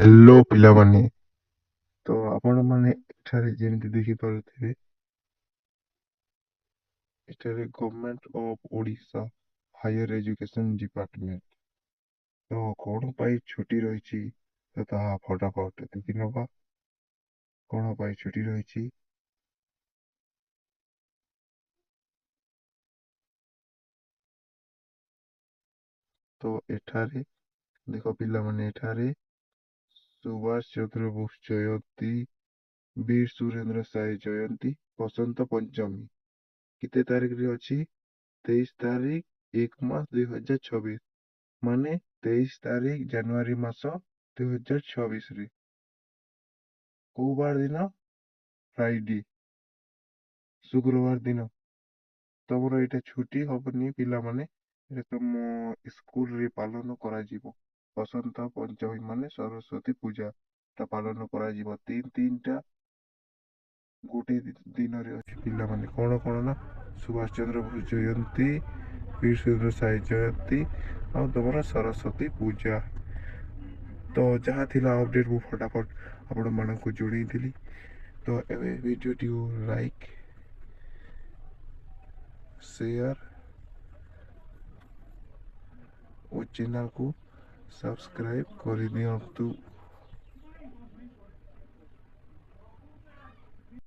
Hello पिलामाने तो आपण माने एठारे जेमति देखि पारुथिबे एठारे government of Odisha higher education department तो कोन पाई छुट्टी रहिछि तो ताहा फटाफट देखि नबा कोन पाई छुट्टी रहिछि। तो एठारे देखो पिलामाने एठारे सुभाष चंद्र बोस जयंती वीर सुरेंद्र साय जयंती बसंत पंचमी केते तारिख रे अछि 23 तारिख 1 मास 2026 माने 23 तारिख जनवरी मास 2026 रे को बार दिन फ्राइडे शुक्रवार दिन तमरो एटा छुट्टी हबनी पिला माने एटा तम स्कूल रे पालन करा जीवो बसंत पंचमी माने सरस्वती पूजा ता पालन करा जीवो तीन तीन टा गोटे दिन रे अछि पिला माने कोन कोन ना सुभाष चंद्र बोस जयंती वीर सुरेंद्र साय जयंती आ तमरो सरस्वती पूजा तो जहाँ थिला अपडेट मु फटाफट आपण मानकु जोड़ी दिली। तो एवे वीडियो टी लाइक शेयर और चैनल को सब्सक्राइब कर दियंतु।